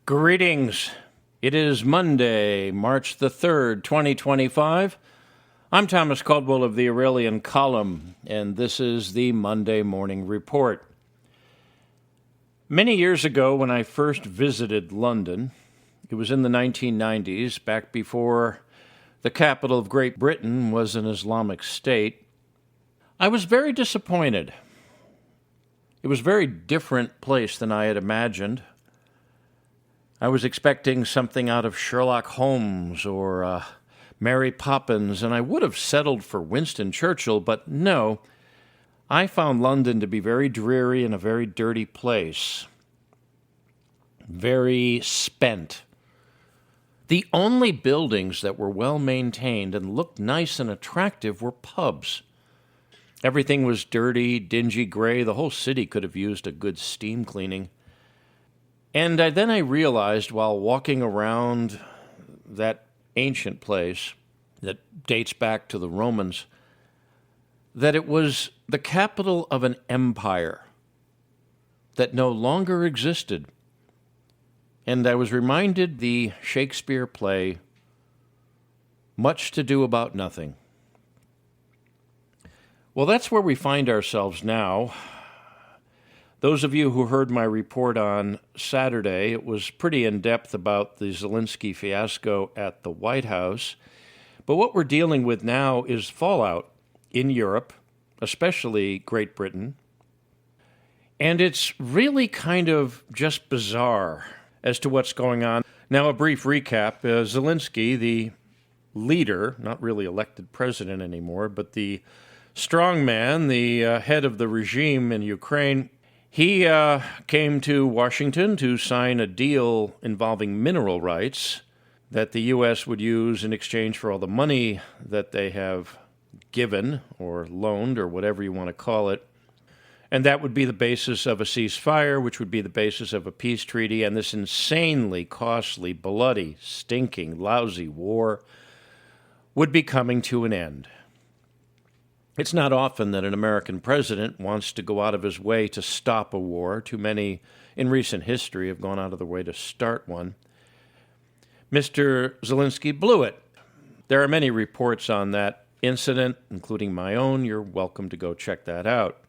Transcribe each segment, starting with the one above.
Greetings. It is Monday, March the 3rd, 2025. I'm Thomas Caldwell of the Aurelian Column, and this is the Monday Morning Report. Many years ago, when I first visited London, it was in the 1990s, back before the capital of Great Britain was an Islamic state, I was very disappointed. It was a very different place than I had imagined. I was expecting something out of Sherlock Holmes or Mary Poppins, and I would have settled for Winston Churchill, but no. I found London to be very dreary and a very dirty place. Very spent. The only buildings that were well maintained and looked nice and attractive were pubs. Everything was dirty, dingy gray. The whole city could have used a good steam cleaning. And then I realized while walking around that ancient place that dates back to the Romans that it was the capital of an empire that no longer existed. And I was reminded the Shakespeare play, Much to Do About Nothing. Well, that's where we find ourselves now. Those of you who heard my report on Saturday, it was pretty in-depth about the Zelensky fiasco at the White House. But what we're dealing with now is fallout in Europe, especially Great Britain. And it's really kind of just bizarre as to what's going on. Now, a brief recap. Zelensky, the leader, not really elected president anymore, but the strong man, the head of the regime in Ukraine, he came to Washington to sign a deal involving mineral rights that the U.S. would use in exchange for all the money that they have given or loaned or whatever you want to call it. And that would be the basis of a ceasefire, which would be the basis of a peace treaty. And this insanely costly, bloody, stinking, lousy war would be coming to an end. It's not often that an American president wants to go out of his way to stop a war. Too many in recent history have gone out of their way to start one. Mr. Zelensky blew it. There are many reports on that incident, including my own. You're welcome to go check that out.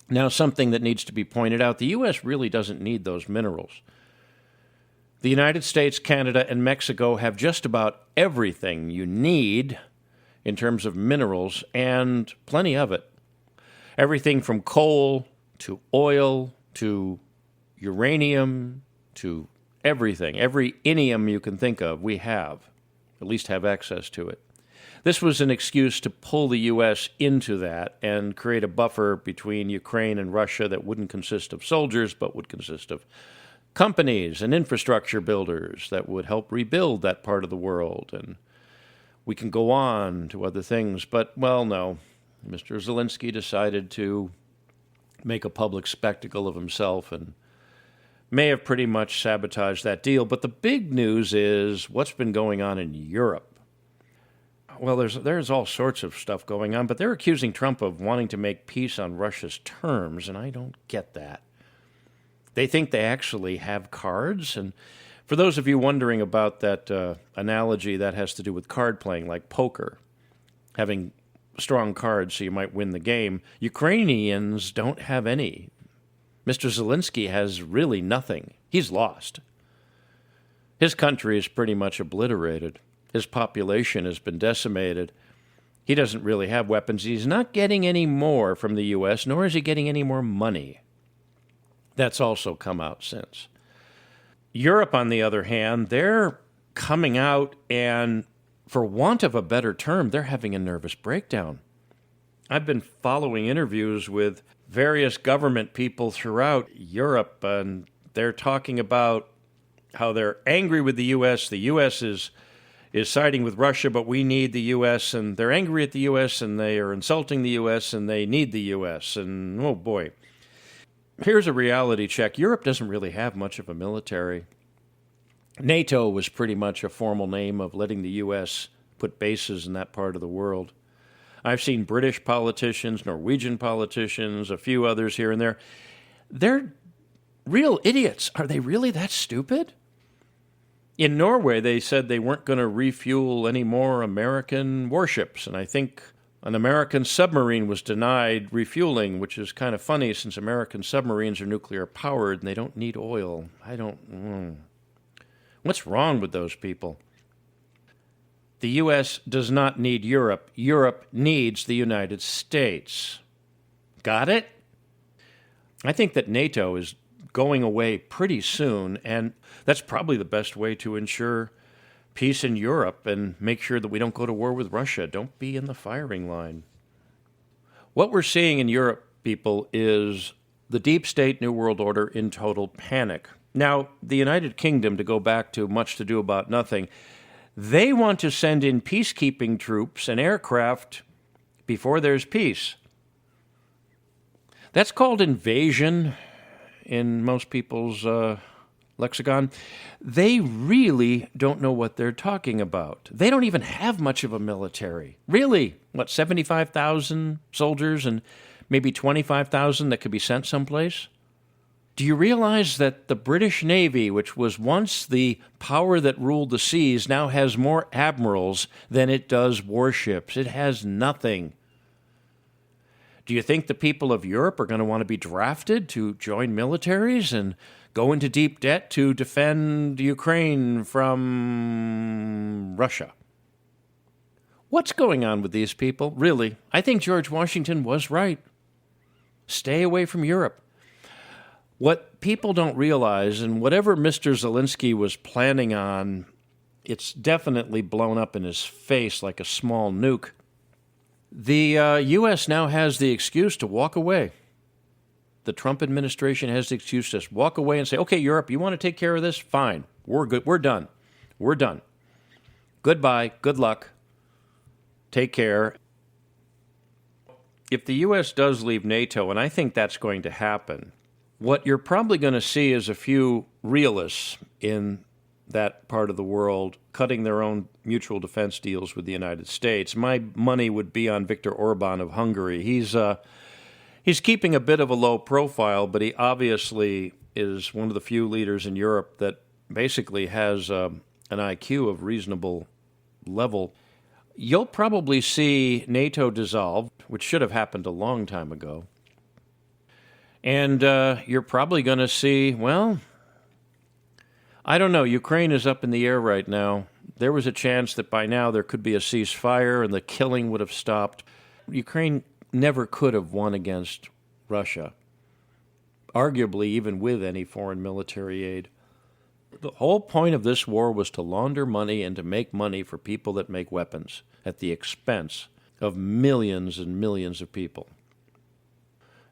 Now, something that needs to be pointed out, the U.S. really doesn't need those minerals. The United States, Canada, and Mexico have just about everything you need in terms of minerals, and plenty of it. Everything from coal to oil to uranium to everything. Every inium you can think of, we have, at least have access to it. This was an excuse to pull the U.S. into that and create a buffer between Ukraine and Russia that wouldn't consist of soldiers, but would consist of companies and infrastructure builders that would help rebuild that part of the world. And we can go on to other things, but, well, no. Mr. Zelensky decided to make a public spectacle of himself and may have pretty much sabotaged that deal. But the big news is what's been going on in Europe. Well, there's all sorts of stuff going on, but they're accusing Trump of wanting to make peace on Russia's terms, and I don't get that. They think they actually have cards, and for those of you wondering about that analogy, that has to do with card playing, like poker, having strong cards so you might win the game. Ukrainians don't have any. Mr. Zelensky has really nothing. He's lost. His country is pretty much obliterated. His population has been decimated. He doesn't really have weapons. He's not getting any more from the U.S., nor is he getting any more money. That's also come out since. Europe, on the other hand, they're coming out and, for want of a better term, they're having a nervous breakdown. I've been following interviews with various government people throughout Europe, and they're talking about how they're angry with the U.S. The U.S. is siding with Russia, but we need the U.S., and they're angry at the U.S., and they are insulting the U.S., and they need the U.S., and oh boy. Here's a reality check. Europe doesn't really have much of a military. NATO was pretty much a formal name of letting the U.S. put bases in that part of the world. I've seen British politicians, Norwegian politicians, a few others here and there. They're real idiots. Are they really that stupid? In Norway, they said they weren't going to refuel any more American warships, and I think an American submarine was denied refueling, which is kind of funny since American submarines are nuclear-powered and they don't need oil. What's wrong with those people? The U.S. does not need Europe. Europe needs the United States. Got it? I think that NATO is going away pretty soon, and that's probably the best way to ensure peace in Europe and make sure that we don't go to war with Russia. Don't be in the firing line. What we're seeing in Europe, people, is the deep state New World Order in total panic. Now, the United Kingdom, to go back to much to do about nothing, they want to send in peacekeeping troops and aircraft before there's peace. That's called invasion in most people's lexicon. They really don't know what they're talking about. They don't even have much of a military. Really, 75,000 soldiers and maybe 25,000 that could be sent someplace? Do you realize that the British Navy, which was once the power that ruled the seas, now has more admirals than it does warships? It has nothing. Do you think the people of Europe are going to want to be drafted to join militaries and go into deep debt to defend Ukraine from Russia? What's going on with these people? Really, I think George Washington was right. Stay away from Europe. What people don't realize, and whatever Mr. Zelensky was planning on, it's definitely blown up in his face like a small nuke. The U.S. now has the excuse to walk away. The Trump administration has the excuse to just walk away and say, okay, Europe, you want to take care of this? Fine. We're good. We're done. We're done. Goodbye. Good luck. Take care. If the U.S. does leave NATO, and I think that's going to happen, what you're probably going to see is a few realists in that part of the world cutting their own mutual defense deals with the United States. My money would be on Viktor Orban of Hungary. He's keeping a bit of a low profile, but he obviously is one of the few leaders in Europe that basically has an IQ of reasonable level. You'll probably see NATO dissolved, which should have happened a long time ago. And you're probably going to see, well, I don't know. Ukraine is up in the air right now. There was a chance that by now there could be a ceasefire and the killing would have stopped. Ukraine never could have won against Russia, arguably even with any foreign military aid. The whole point of this war was to launder money and to make money for people that make weapons at the expense of millions and millions of people.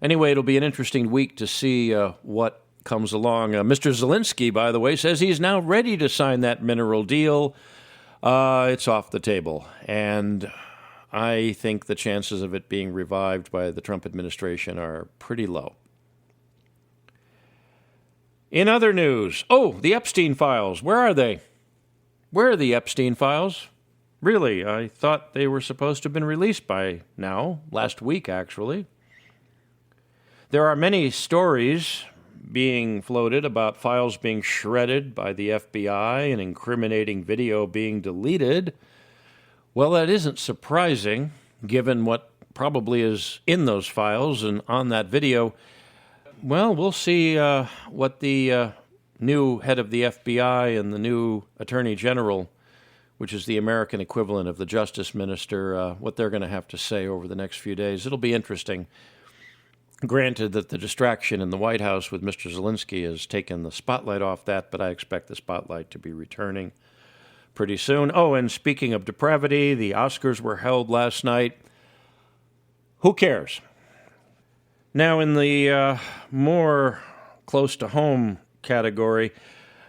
Anyway, it'll be an interesting week to see what comes along. Mr. Zelensky, by the way, says he's now ready to sign that mineral deal. It's off the table. And I think the chances of it being revived by the Trump administration are pretty low. In other news, the Epstein files. Where are they? Where are the Epstein files? Really, I thought they were supposed to have been released by now, last week actually. There are many stories being floated about files being shredded by the FBI and incriminating video being deleted. Well, that isn't surprising, given what probably is in those files and on that video. Well, we'll see what the new head of the FBI and the new Attorney General, which is the American equivalent of the Justice Minister, what they're going to have to say over the next few days. It'll be interesting. Granted that the distraction in the White House with Mr. Zelensky has taken the spotlight off that, but I expect the spotlight to be returning pretty soon. And speaking of depravity, the Oscars were held last night. Who cares? Now, in the more close-to-home category,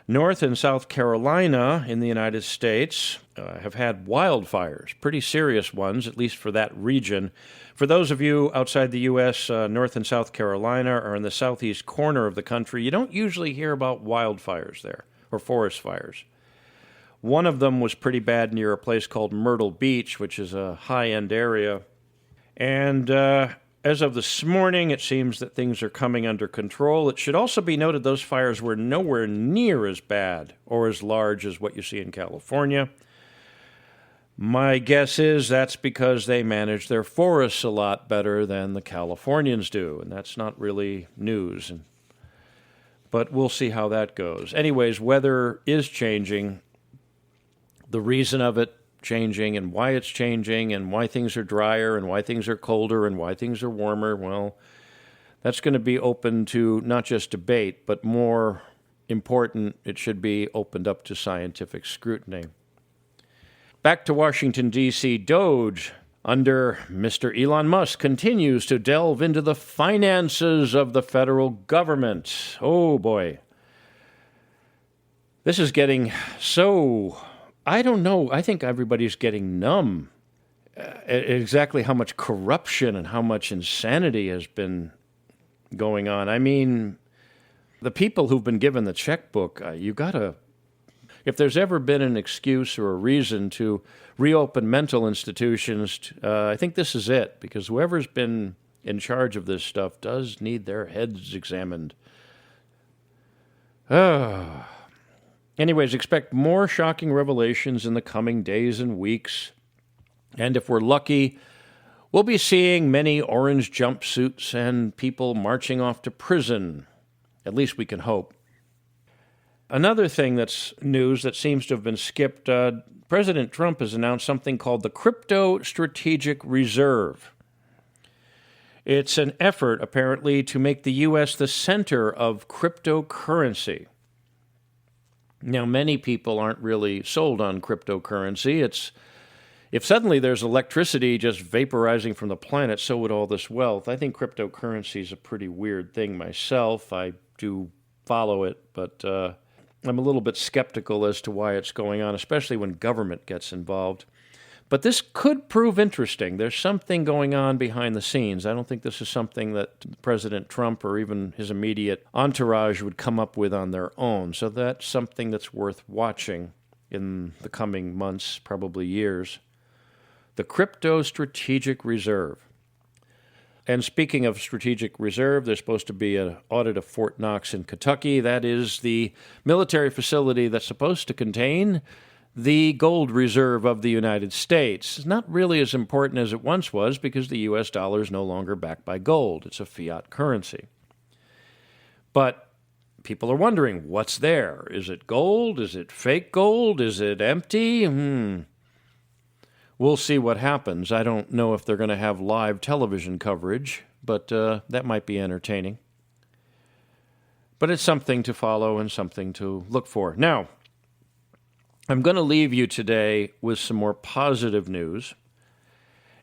North and South Carolina in the United States have had wildfires, pretty serious ones, at least for that region. For those of you outside the U.S., North and South Carolina are in the southeast corner of the country. You don't usually hear about wildfires there, or forest fires. One of them was pretty bad near a place called Myrtle Beach, which is a high-end area. And as of this morning, it seems that things are coming under control. It should also be noted those fires were nowhere near as bad or as large as what you see in California. My guess is that's because they manage their forests a lot better than the Californians do, and that's not really news. But we'll see how that goes. Anyways, weather is changing. The reason of it changing and why it's changing and why things are drier and why things are colder and why things are warmer, well, that's going to be open to not just debate, but more important, it should be opened up to scientific scrutiny. Back to Washington, D.C., DOGE, under Mr. Elon Musk, continues to delve into the finances of the federal government. Oh, boy. This is getting so... I don't know. I think everybody's getting numb at exactly how much corruption and how much insanity has been going on. I mean, the people who've been given the checkbook, you got to... If there's ever been an excuse or a reason to reopen mental institutions, I think this is it, because whoever's been in charge of this stuff does need their heads examined. Anyways, expect more shocking revelations in the coming days and weeks. And if we're lucky, we'll be seeing many orange jumpsuits and people marching off to prison. At least we can hope. Another thing that's news that seems to have been skipped, President Trump has announced something called the Crypto Strategic Reserve. It's an effort, apparently, to make the U.S. the center of cryptocurrency. Now, many people aren't really sold on cryptocurrency. If suddenly there's electricity just vaporizing from the planet, so would all this wealth. I think cryptocurrency is a pretty weird thing myself. I do follow it, but I'm a little bit skeptical as to why it's going on, especially when government gets involved. But this could prove interesting. There's something going on behind the scenes. I don't think this is something that President Trump or even his immediate entourage would come up with on their own. So that's something that's worth watching in the coming months, probably years. The Crypto Strategic Reserve. And speaking of strategic reserve, there's supposed to be an audit of Fort Knox in Kentucky. That is the military facility that's supposed to contain the gold reserve of the United States. It's not really as important as it once was because the U.S. dollar is no longer backed by gold. It's a fiat currency. But people are wondering, what's there? Is it gold? Is it fake gold? Is it empty? We'll see what happens. I don't know if they're going to have live television coverage, but that might be entertaining. But it's something to follow and something to look for. Now, I'm going to leave you today with some more positive news.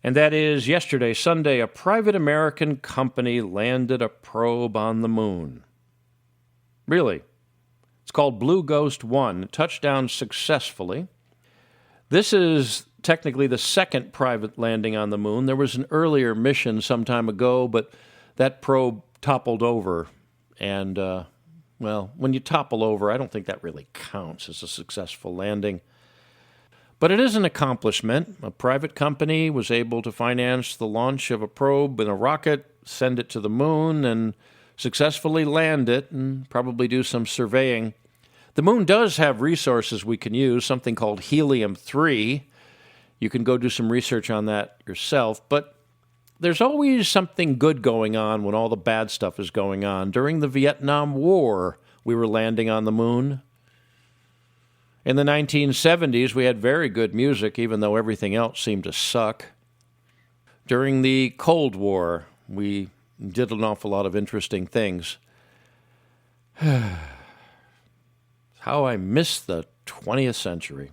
And that is, yesterday, Sunday, a private American company landed a probe on the moon. Really. It's called Blue Ghost 1. It touched down successfully. This is technically the second private landing on the moon. There was an earlier mission some time ago, but that probe toppled over. And, well, when you topple over, I don't think that really counts as a successful landing. But it is an accomplishment. A private company was able to finance the launch of a probe in a rocket, send it to the moon, and successfully land it, and probably do some surveying. The moon does have resources we can use, something called helium-3. You can go do some research on that yourself, but there's always something good going on when all the bad stuff is going on. During the Vietnam War, we were landing on the moon. In the 1970s, we had very good music, even though everything else seemed to suck. During the Cold War, we did an awful lot of interesting things. How I miss the 20th century.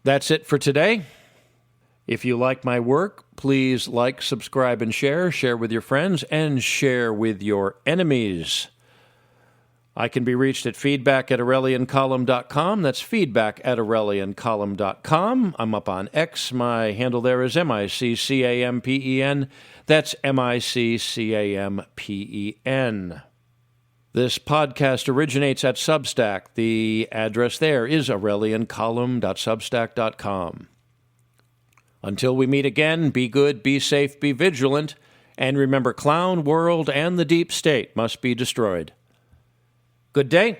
That's it for today. If you like my work, please like, subscribe, and share. Share with your friends and share with your enemies. I can be reached at feedback@aureliancolumn.com. That's feedback@aureliancolumn.com. I'm up on X. My handle there is MICCAMPEN. That's MICCAMPEN. This podcast originates at Substack. The address there is aureliancolumn.substack.com. Until we meet again, be good, be safe, be vigilant, and remember, Clown World and the Deep State must be destroyed. Good day.